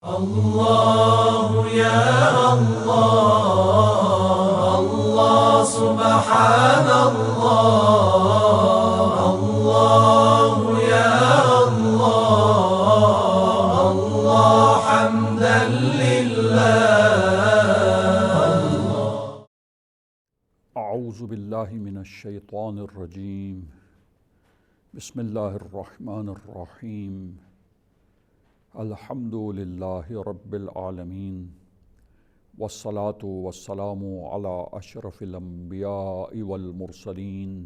الله يا الله الله سبحان الله الله يا الله الله حمدا لله. أعوذ بالله من الشيطان الرجيم. بسم الله الرحمن الرحيم. الحمد لله رب العالمين والصلاة والسلام على أشرف الأنبياء والمرسلين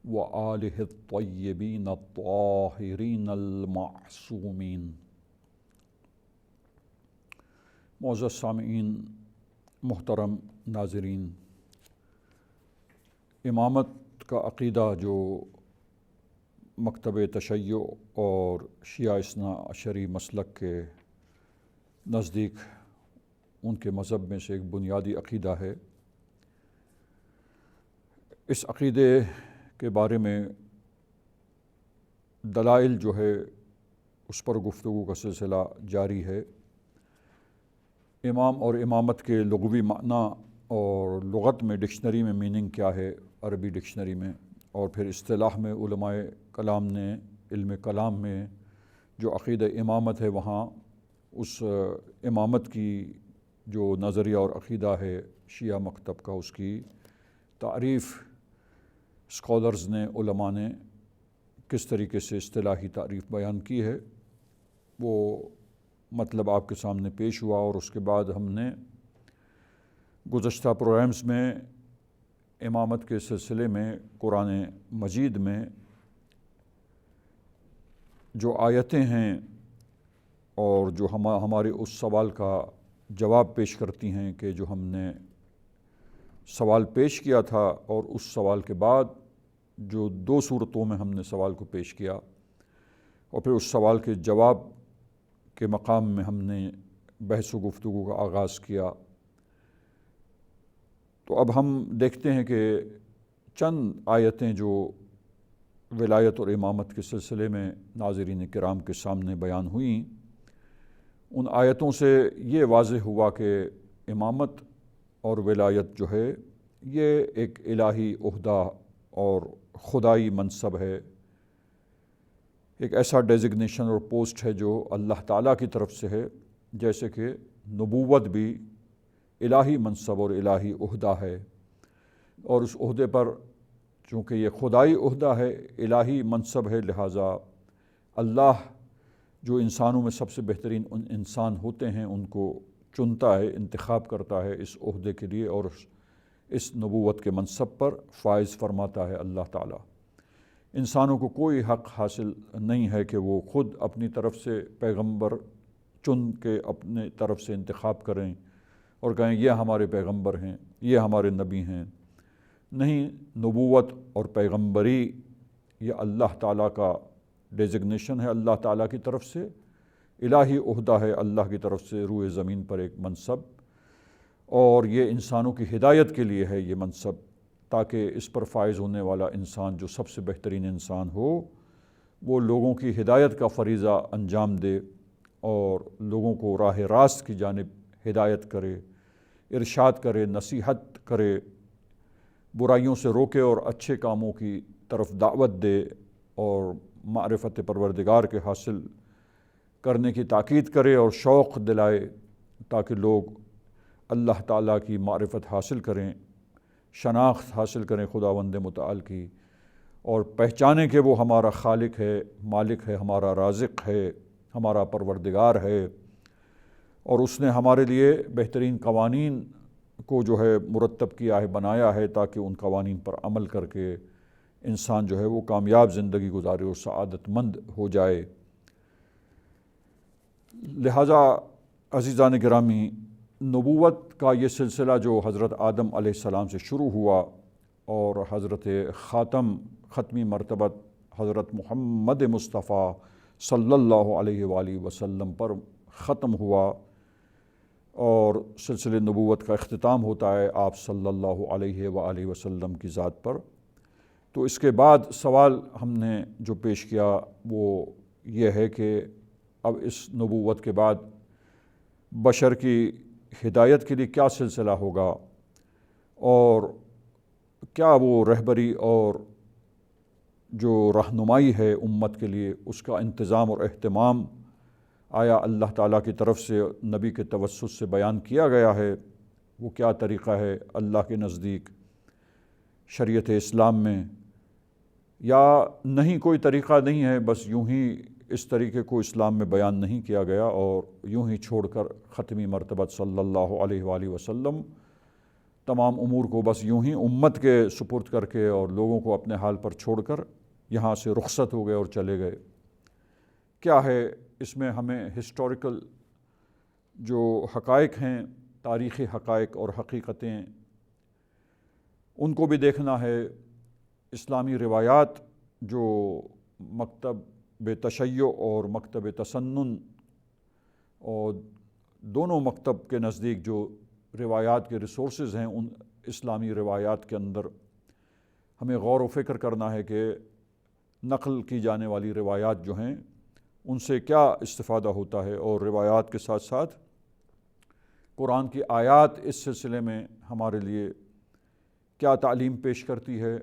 وآله الطيبين الطاهرين المعصومين. معزز سامعین، محترم ناظرین، امامت کا عقیدہ جو مکتب تشیع اور شیعہ اثنا عشری مسلک کے نزدیک ان کے مذہب میں سے ایک بنیادی عقیدہ ہے، اس عقیدے کے بارے میں دلائل جو ہے اس پر گفتگو کا سلسلہ جاری ہے۔ امام اور امامت کے لغوی معنی اور لغت میں ڈکشنری میں میننگ کیا ہے، عربی ڈکشنری میں، اور پھر اصطلاح میں علماء کلام نے علم کلام میں جو عقیدہ امامت ہے وہاں اس امامت کی جو نظریہ اور عقیدہ ہے شیعہ مکتب کا، اس کی تعریف اسکالرز نے، علماء نے کس طریقے سے اصطلاحی تعریف بیان کی ہے وہ مطلب آپ کے سامنے پیش ہوا، اور اس کے بعد ہم نے گزشتہ پروگرامز میں امامت کے سلسلے میں قرآن مجید میں جو آیتیں ہیں اور جو ہمارے اس سوال کا جواب پیش کرتی ہیں کہ جو ہم نے سوال پیش کیا تھا، اور اس سوال کے بعد جو دو صورتوں میں ہم نے سوال کو پیش کیا اور پھر اس سوال کے جواب کے مقام میں ہم نے بحث و گفتگو کا آغاز کیا۔ تو اب ہم دیکھتے ہیں کہ چند آیتیں جو ولایت اور امامت کے سلسلے میں ناظرین کرام کے سامنے بیان ہوئیں، ان آیتوں سے یہ واضح ہوا کہ امامت اور ولایت جو ہے یہ ایک الہی عہدہ اور خدائی منصب ہے، ایک ایسا ڈیزگنیشن اور پوسٹ ہے جو اللہ تعالیٰ کی طرف سے ہے، جیسے کہ نبوت بھی الہی منصب اور الہی عہدہ ہے، اور اس عہدے پر چونکہ یہ خدائی عہدہ ہے، الہی منصب ہے، لہٰذا اللہ جو انسانوں میں سب سے بہترین انسان ہوتے ہیں ان کو چنتا ہے، انتخاب کرتا ہے اس عہدے کے لیے، اور اس نبوت کے منصب پر فائز فرماتا ہے اللہ تعالیٰ۔ انسانوں کو کوئی حق حاصل نہیں ہے کہ وہ خود اپنی طرف سے پیغمبر چن کے اپنے طرف سے انتخاب کریں اور کہیں یہ ہمارے پیغمبر ہیں، یہ ہمارے نبی ہیں۔ نہیں، نبوت اور پیغمبری یہ اللہ تعالیٰ کا ڈیزگنیشن ہے، اللہ تعالیٰ کی طرف سے الہی عہدہ ہے، اللہ کی طرف سے روئے زمین پر ایک منصب، اور یہ انسانوں کی ہدایت کے لیے ہے یہ منصب، تاکہ اس پر فائز ہونے والا انسان جو سب سے بہترین انسان ہو وہ لوگوں کی ہدایت کا فریضہ انجام دے اور لوگوں کو راہ راست کی جانب ہدایت کرے، ارشاد کرے، نصیحت کرے، برائیوں سے روکے اور اچھے کاموں کی طرف دعوت دے، اور معرفت پروردگار کے حاصل کرنے کی تاکید کرے اور شوق دلائے تاکہ لوگ اللہ تعالیٰ کی معرفت حاصل کریں، شناخت حاصل کریں خداوند متعال کی، اور پہچانیں کہ وہ ہمارا خالق ہے، مالک ہے، ہمارا رازق ہے، ہمارا پروردگار ہے، اور اس نے ہمارے لیے بہترین قوانین کو جو ہے مرتب کیا ہے، بنایا ہے، تاکہ ان قوانین پر عمل کر کے انسان جو ہے وہ کامیاب زندگی گزارے اور سعادت مند ہو جائے۔ لہٰذا عزیزان گرامی، نبوت کا یہ سلسلہ جو حضرت آدم علیہ السلام سے شروع ہوا اور حضرت ختمی مرتبت حضرت محمد مصطفیٰ صلی اللہ علیہ وآلہ وسلم پر ختم ہوا، اور سلسلہ نبوت کا اختتام ہوتا ہے آپ صلی اللہ علیہ وآلہ وسلم کی ذات پر۔ تو اس کے بعد سوال ہم نے جو پیش کیا وہ یہ ہے کہ اب اس نبوت کے بعد بشر کی ہدایت کے لیے کیا سلسلہ ہوگا اور کیا وہ رہبری اور جو رہنمائی ہے امت کے لیے اس کا انتظام اور اہتمام آیا اللہ تعالیٰ کی طرف سے نبی کے توسط سے بیان کیا گیا ہے، وہ کیا طریقہ ہے اللہ کے نزدیک شریعت اسلام میں، یا نہیں کوئی طریقہ نہیں ہے، بس یوں ہی اس طریقے کو اسلام میں بیان نہیں کیا گیا اور یوں ہی چھوڑ کر ختمی مرتبہ صلی اللہ علیہ وآلہ وسلم تمام امور کو بس یوں ہی امت کے سپرد کر کے اور لوگوں کو اپنے حال پر چھوڑ کر یہاں سے رخصت ہو گئے اور چلے گئے۔ کیا ہے اس میں ہمیں ہسٹوریکل جو حقائق ہیں، تاریخی حقائق اور حقیقتیں، ان کو بھی دیکھنا ہے۔ اسلامی روایات جو مکتب تشیع اور مکتب تسنن اور دونوں مکتب کے نزدیک جو روایات کے ریسورسز ہیں، ان اسلامی روایات کے اندر ہمیں غور و فکر کرنا ہے کہ نقل کی جانے والی روایات جو ہیں ان سے کیا استفادہ ہوتا ہے، اور روایات کے ساتھ ساتھ قرآن کی آیات اس سلسلے میں ہمارے لیے کیا تعلیم پیش کرتی ہے،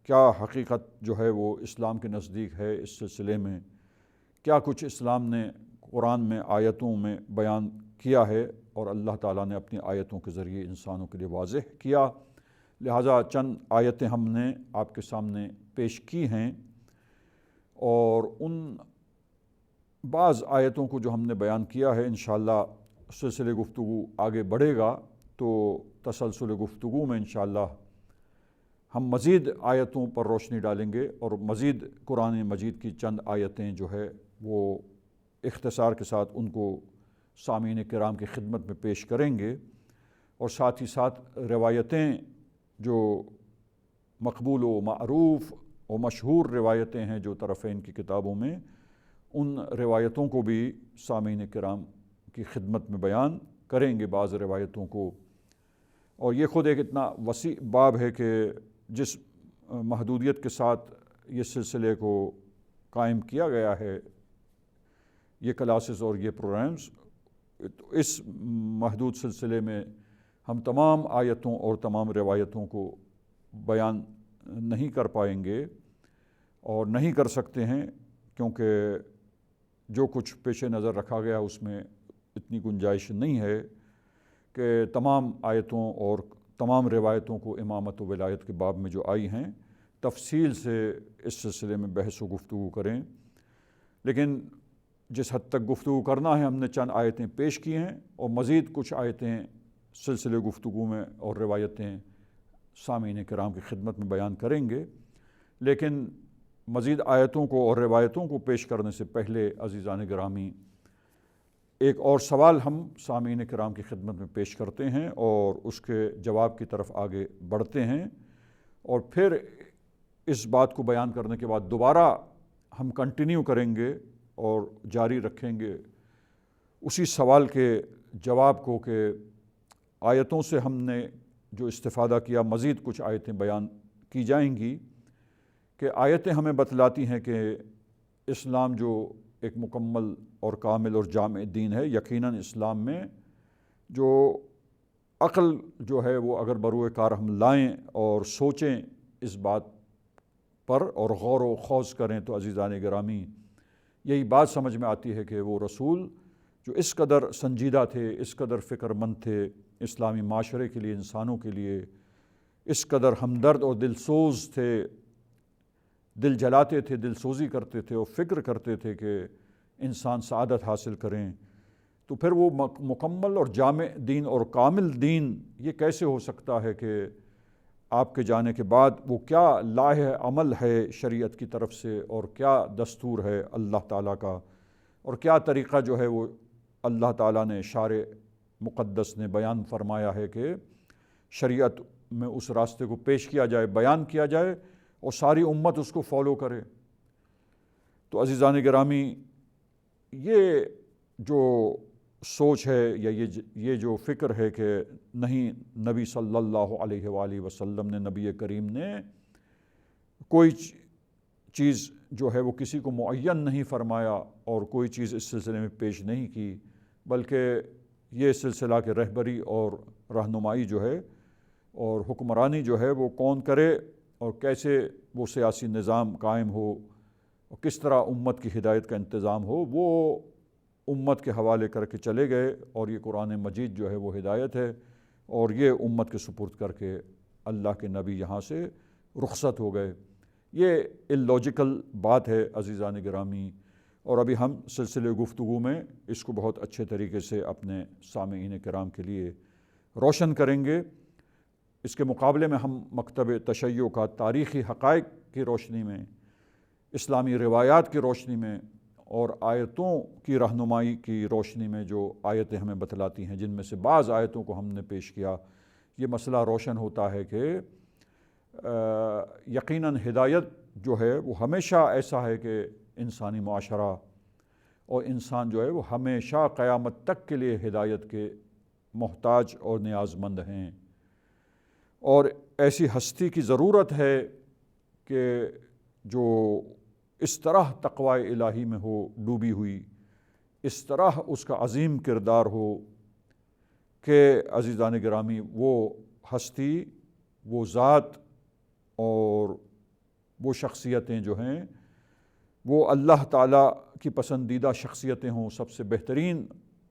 کیا حقیقت جو ہے وہ اسلام کے نزدیک ہے اس سلسلے میں، کیا کچھ اسلام نے قرآن میں آیتوں میں بیان کیا ہے اور اللہ تعالیٰ نے اپنی آیتوں کے ذریعے انسانوں کے لیے واضح کیا۔ لہٰذا چند آیتیں ہم نے آپ کے سامنے پیش کی ہیں، اور ان بعض آیتوں کو جو ہم نے بیان کیا ہے انشاءاللہ سلسلے گفتگو آگے بڑھے گا تو تسلسل گفتگو میں انشاءاللہ ہم مزید آیتوں پر روشنی ڈالیں گے اور مزید قرآن مجید کی چند آیتیں جو ہے وہ اختصار کے ساتھ ان کو سامعین کرام کی خدمت میں پیش کریں گے، اور ساتھ ہی ساتھ روایتیں جو مقبول و معروف و مشہور روایتیں ہیں جو طرفین کی کتابوں میں، ان روایتوں کو بھی سامعین کرام کی خدمت میں بیان کریں گے بعض روایتوں کو۔ اور یہ خود ایک اتنا وسیع باب ہے کہ جس محدودیت کے ساتھ یہ سلسلے کو قائم کیا گیا ہے، یہ کلاسز اور یہ پروگرامز، اس محدود سلسلے میں ہم تمام آیتوں اور تمام روایتوں کو بیان نہیں کر پائیں گے اور نہیں کر سکتے ہیں، کیونکہ جو کچھ پیش نظر رکھا گیا اس میں اتنی گنجائش نہیں ہے کہ تمام آیتوں اور تمام روایتوں کو امامت و ولایت کے باب میں جو آئی ہیں تفصیل سے اس سلسلے میں بحث و گفتگو کریں، لیکن جس حد تک گفتگو کرنا ہے ہم نے چند آیتیں پیش کی ہیں، اور مزید کچھ آیتیں سلسلے گفتگو میں اور روایتیں سامعین کرام کی خدمت میں بیان کریں گے۔ لیکن مزید آیتوں کو اور روایتوں کو پیش کرنے سے پہلے عزیزان گرامی ایک اور سوال ہم سامعین کرام کی خدمت میں پیش کرتے ہیں اور اس کے جواب کی طرف آگے بڑھتے ہیں، اور پھر اس بات کو بیان کرنے کے بعد دوبارہ ہم کنٹینیو کریں گے اور جاری رکھیں گے اسی سوال کے جواب کو کہ آیتوں سے ہم نے جو استفادہ کیا، مزید کچھ آیتیں بیان کی جائیں گی کہ آیتیں ہمیں بتلاتی ہیں کہ اسلام جو ایک مکمل اور کامل اور جامع دین ہے، یقیناً اسلام میں جو عقل جو ہے وہ اگر بروئے کار ہم لائیں اور سوچیں اس بات پر اور غور و خوض کریں تو عزیزان گرامی یہی بات سمجھ میں آتی ہے کہ وہ رسول جو اس قدر سنجیدہ تھے، اس قدر فکر مند تھے اسلامی معاشرے کے لیے، انسانوں کے لیے، اس قدر ہمدرد اور دلسوز تھے، دل جلاتے تھے، دل سوزی کرتے تھے اور فکر کرتے تھے کہ انسان سعادت حاصل کریں، تو پھر وہ مکمل اور جامع دین اور کامل دین یہ کیسے ہو سکتا ہے کہ آپ کے جانے کے بعد وہ کیا لائحہ عمل ہے شریعت کی طرف سے، اور کیا دستور ہے اللہ تعالیٰ کا، اور کیا طریقہ جو ہے وہ اللہ تعالیٰ نے شارع مقدس نے بیان فرمایا ہے کہ شریعت میں اس راستے کو پیش کیا جائے، بیان کیا جائے اور ساری امت اس کو فالو کرے۔ تو عزیزان گرامی یہ جو سوچ ہے یا یہ جو فکر ہے کہ نہیں، نبی صلی اللہ علیہ وآلہ وسلم نے، نبی کریم نے کوئی چیز جو ہے وہ کسی کو معین نہیں فرمایا اور کوئی چیز اس سلسلے میں پیش نہیں کی، بلکہ یہ سلسلہ کہ رہبری اور رہنمائی جو ہے اور حکمرانی جو ہے وہ کون کرے اور کیسے وہ سیاسی نظام قائم ہو اور کس طرح امت کی ہدایت کا انتظام ہو، وہ امت کے حوالے کر کے چلے گئے، اور یہ قرآن مجید جو ہے وہ ہدایت ہے، اور یہ امت کے سپرد کر کے اللہ کے نبی یہاں سے رخصت ہو گئے۔ یہ اللاجیکل بات ہے عزیزان گرامی، اور ابھی ہم سلسلے گفتگو میں اس کو بہت اچھے طریقے سے اپنے سامعین کرام کے لیے روشن کریں گے۔ اس کے مقابلے میں ہم مکتب تشیع کا تاریخی حقائق کی روشنی میں، اسلامی روایات کی روشنی میں اور آیتوں کی رہنمائی کی روشنی میں جو آیتیں ہمیں بتلاتی ہیں، جن میں سے بعض آیتوں کو ہم نے پیش کیا، یہ مسئلہ روشن ہوتا ہے کہ یقیناً ہدایت جو ہے وہ ہمیشہ ایسا ہے کہ انسانی معاشرہ اور انسان جو ہے وہ ہمیشہ قیامت تک کے لیے ہدایت کے محتاج اور نیاز مند ہیں، اور ایسی ہستی کی ضرورت ہے کہ جو اس طرح تقوی الہی میں ہو ڈوبی ہوئی، اس طرح اس کا عظیم کردار ہو کہ عزیزان گرامی وہ ہستی، وہ ذات اور وہ شخصیتیں جو ہیں وہ اللہ تعالیٰ کی پسندیدہ شخصیتیں ہوں، سب سے بہترین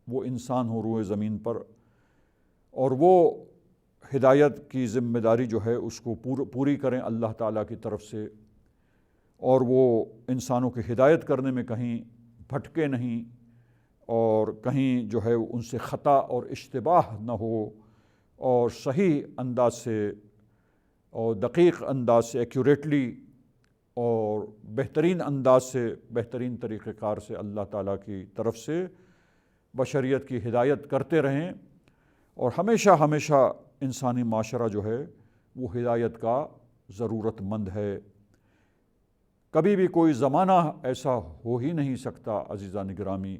وہ انسان ہوں روئے زمین پر، اور وہ ہدایت کی ذمہ داری جو ہے اس کو پوری کریں اللہ تعالیٰ کی طرف سے، اور وہ انسانوں کی ہدایت کرنے میں کہیں بھٹکے نہیں، اور کہیں جو ہے ان سے خطا اور اشتباہ نہ ہو، اور صحیح انداز سے اور دقیق انداز سے، ایکوریٹلی اور بہترین انداز سے، بہترین طریقہ کار سے اللہ تعالیٰ کی طرف سے بشریت کی ہدایت کرتے رہیں، اور ہمیشہ ہمیشہ انسانی معاشرہ جو ہے وہ ہدایت کا ضرورت مند ہے۔ کبھی بھی کوئی زمانہ ایسا ہو ہی نہیں سکتا عزیزان گرامی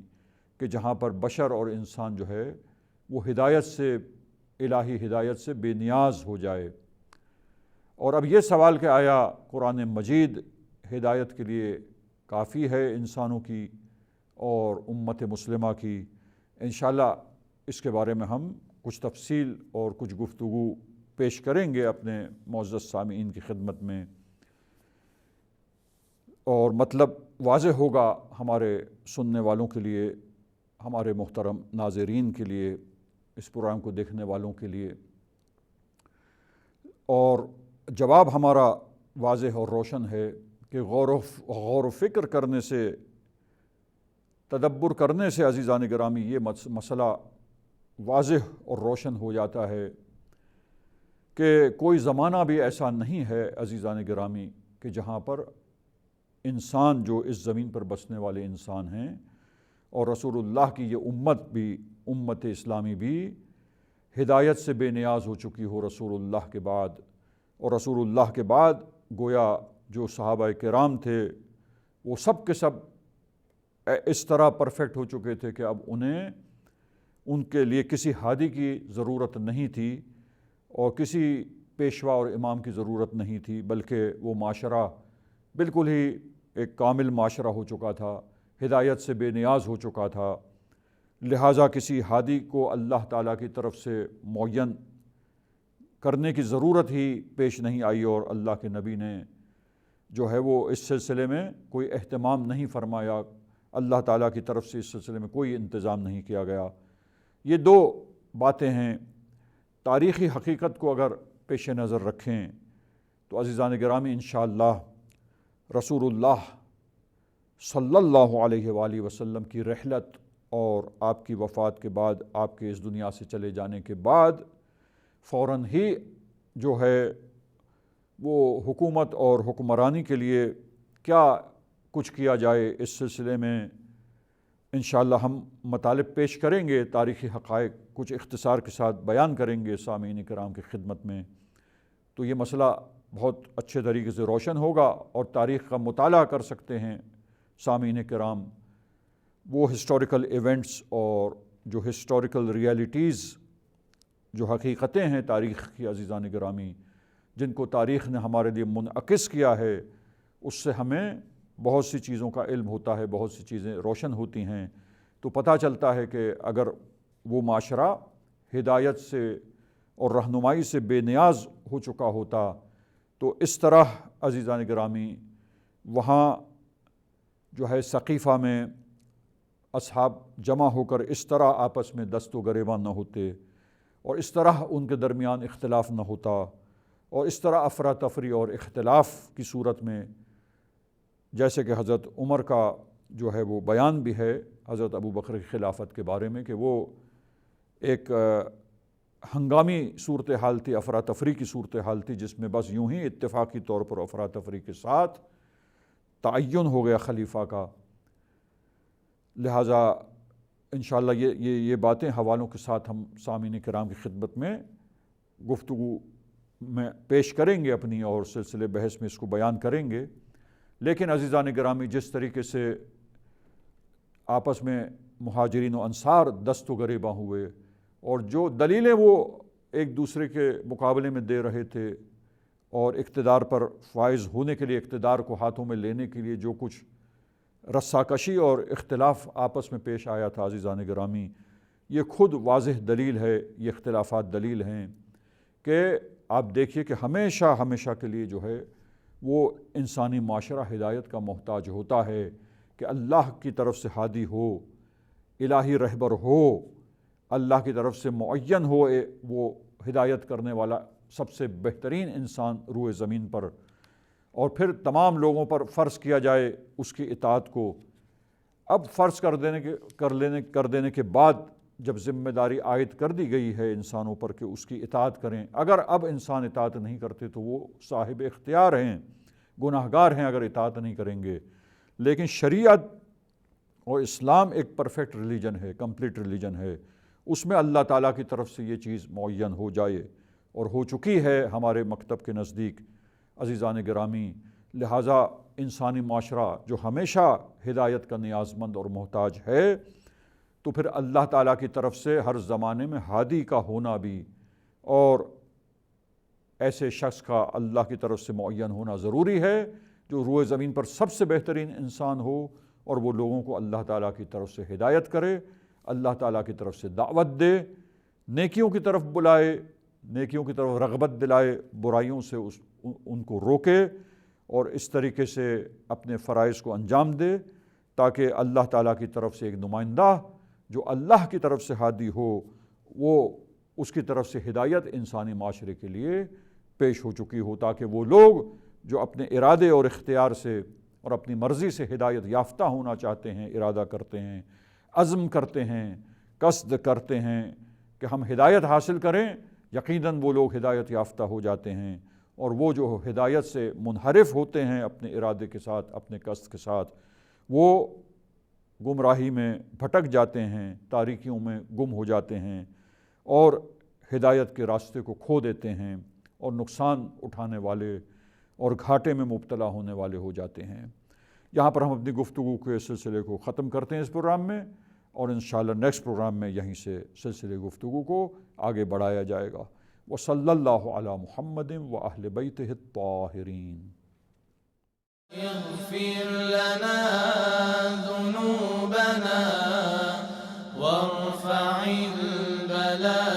کہ جہاں پر بشر اور انسان جو ہے وہ ہدایت سے، الہی ہدایت سے بے نیاز ہو جائے۔ اور اب یہ سوال کہ آیا قرآن مجید ہدایت کے لیے کافی ہے انسانوں کی اور امت مسلمہ کی؟ انشاءاللہ اس کے بارے میں ہم کچھ تفصیل اور کچھ گفتگو پیش کریں گے اپنے معزز سامعین کی خدمت میں، اور مطلب واضح ہوگا ہمارے سننے والوں کے لیے، ہمارے محترم ناظرین کے لیے، اس پروگرام کو دیکھنے والوں کے لیے، اور جواب ہمارا واضح اور روشن ہے کہ غور و فکر کرنے سے، تدبر کرنے سے عزیزان گرامی یہ مسئلہ واضح اور روشن ہو جاتا ہے کہ کوئی زمانہ بھی ایسا نہیں ہے عزیزان گرامی کہ جہاں پر انسان جو اس زمین پر بسنے والے انسان ہیں، اور رسول اللہ کی یہ امت بھی، امت اسلامی بھی ہدایت سے بے نیاز ہو چکی ہو رسول اللہ کے بعد، اور رسول اللہ کے بعد گویا جو صحابہ کرام تھے وہ سب کے سب اس طرح پرفیکٹ ہو چکے تھے کہ اب انہیں ان کے لیے کسی ہادی کی ضرورت نہیں تھی اور کسی پیشوا اور امام کی ضرورت نہیں تھی، بلکہ وہ معاشرہ بالکل ہی ایک کامل معاشرہ ہو چکا تھا، ہدایت سے بے نیاز ہو چکا تھا، لہٰذا کسی ہادی کو اللہ تعالیٰ کی طرف سے معین کرنے کی ضرورت ہی پیش نہیں آئی، اور اللہ کے نبی نے جو ہے وہ اس سلسلے میں کوئی اہتمام نہیں فرمایا، اللہ تعالیٰ کی طرف سے اس سلسلے میں کوئی انتظام نہیں کیا گیا۔ یہ دو باتیں ہیں۔ تاریخی حقیقت کو اگر پیش نظر رکھیں تو عزیزان گرامی انشاءاللہ رسول اللہ صلی اللہ علیہ وآلہ وسلم کی رحلت اور آپ کی وفات کے بعد، آپ کے اس دنیا سے چلے جانے کے بعد فوراً ہی جو ہے وہ حکومت اور حکمرانی کے لیے کیا کچھ کیا جائے، اس سلسلے میں انشاءاللہ ہم مطالب پیش کریں گے، تاریخی حقائق کچھ اختصار کے ساتھ بیان کریں گے سامعین کرام کی خدمت میں، تو یہ مسئلہ بہت اچھے طریقے سے روشن ہوگا، اور تاریخ کا مطالعہ کر سکتے ہیں سامعین کرام، وہ ہسٹوریکل ایونٹس اور جو ہسٹوریکل ریئلٹیز، جو حقیقتیں ہیں تاریخ کی عزیزان گرامی، جن کو تاریخ نے ہمارے لیے منعکس کیا ہے، اس سے ہمیں بہت سی چیزوں کا علم ہوتا ہے، بہت سی چیزیں روشن ہوتی ہیں، تو پتہ چلتا ہے کہ اگر وہ معاشرہ ہدایت سے اور رہنمائی سے بے نیاز ہو چکا ہوتا تو اس طرح عزیزان گرامی وہاں جو ہے سقیفہ میں اصحاب جمع ہو کر اس طرح آپس میں دست و گریبان نہ ہوتے اور اس طرح ان کے درمیان اختلاف نہ ہوتا اور اس طرح افراتفری اور اختلاف کی صورت میں جیسے کہ حضرت عمر کا جو ہے وہ بیان بھی ہے حضرت ابو بکر کی خلافت کے بارے میں کہ وہ ایک ہنگامی صورتحال تھی، افراتفری کی صورتحال تھی، جس میں بس یوں ہی اتفاقی طور پر افراتفری کے ساتھ تعین ہو گیا خلیفہ کا۔ لہٰذا انشاءاللہ یہ باتیں حوالوں کے ساتھ ہم سامعین کرام کی خدمت میں گفتگو میں پیش کریں گے اپنی، اور سلسلے بحث میں اس کو بیان کریں گے۔ لیکن عزیزان گرامی جس طریقے سے آپس میں مہاجرین و انصار دست و گریباں ہوئے اور جو دلیلیں وہ ایک دوسرے کے مقابلے میں دے رہے تھے اور اقتدار پر فائز ہونے کے لیے، اقتدار کو ہاتھوں میں لینے کے لیے جو کچھ رساکشی اور اختلاف آپس میں پیش آیا تھا عزیزان گرامی، یہ خود واضح دلیل ہے، یہ اختلافات دلیل ہیں کہ آپ دیکھیے کہ ہمیشہ کے لیے جو ہے وہ انسانی معاشرہ ہدایت کا محتاج ہوتا ہے کہ اللہ کی طرف سے ہادی ہو، الہی رہبر ہو، اللہ کی طرف سے معین ہو وہ ہدایت کرنے والا سب سے بہترین انسان روئے زمین پر، اور پھر تمام لوگوں پر فرض کیا جائے اس کی اطاعت کو۔ اب فرض کر دینے کے بعد جب ذمہ داری عائد کر دی گئی ہے انسانوں پر کہ اس کی اطاعت کریں، اگر اب انسان اطاعت نہیں کرتے تو وہ صاحب اختیار ہیں، گناہ گار ہیں اگر اطاعت نہیں کریں گے۔ لیکن شریعت اور اسلام ایک پرفیکٹ ریلیجن ہے، کمپلیٹ ریلیجن ہے، اس میں اللہ تعالیٰ کی طرف سے یہ چیز معین ہو جائے اور ہو چکی ہے ہمارے مکتب کے نزدیک عزیزان گرامی۔ لہٰذا انسانی معاشرہ جو ہمیشہ ہدایت کا نیاز مند اور محتاج ہے، تو پھر اللہ تعالیٰ کی طرف سے ہر زمانے میں ہادی کا ہونا بھی اور ایسے شخص کا اللہ کی طرف سے معین ہونا ضروری ہے جو روئے زمین پر سب سے بہترین انسان ہو اور وہ لوگوں کو اللہ تعالیٰ کی طرف سے ہدایت کرے، اللہ تعالیٰ کی طرف سے دعوت دے، نیکیوں کی طرف بلائے، نیکیوں کی طرف رغبت دلائے، برائیوں سے ان کو روکے اور اس طریقے سے اپنے فرائض کو انجام دے تاکہ اللہ تعالیٰ کی طرف سے ایک نمائندہ جو اللہ کی طرف سے ہادی ہو، وہ اس کی طرف سے ہدایت انسانی معاشرے کے لیے پیش ہو چکی ہو، تاکہ وہ لوگ جو اپنے ارادے اور اختیار سے اور اپنی مرضی سے ہدایت یافتہ ہونا چاہتے ہیں، ارادہ کرتے ہیں، عزم کرتے ہیں، قصد کرتے ہیں کہ ہم ہدایت حاصل کریں، یقیناً وہ لوگ ہدایت یافتہ ہو جاتے ہیں، اور وہ جو ہدایت سے منحرف ہوتے ہیں اپنے ارادے کے ساتھ، اپنے قصد کے ساتھ، وہ گمراہی میں بھٹک جاتے ہیں، تاریکیوں میں گم ہو جاتے ہیں اور ہدایت کے راستے کو کھو دیتے ہیں اور نقصان اٹھانے والے اور گھاٹے میں مبتلا ہونے والے ہو جاتے ہیں۔ یہاں پر ہم اپنی گفتگو کے سلسلے کو ختم کرتے ہیں اس پروگرام میں، اور انشاءاللہ نیکسٹ پروگرام میں یہیں سے سلسلے گفتگو کو آگے بڑھایا جائے گا۔ وصلی اللہ علی محمد واہل بیتہ الطاہرین۔ اغفر لنا ذنوبنا وارفع البلاء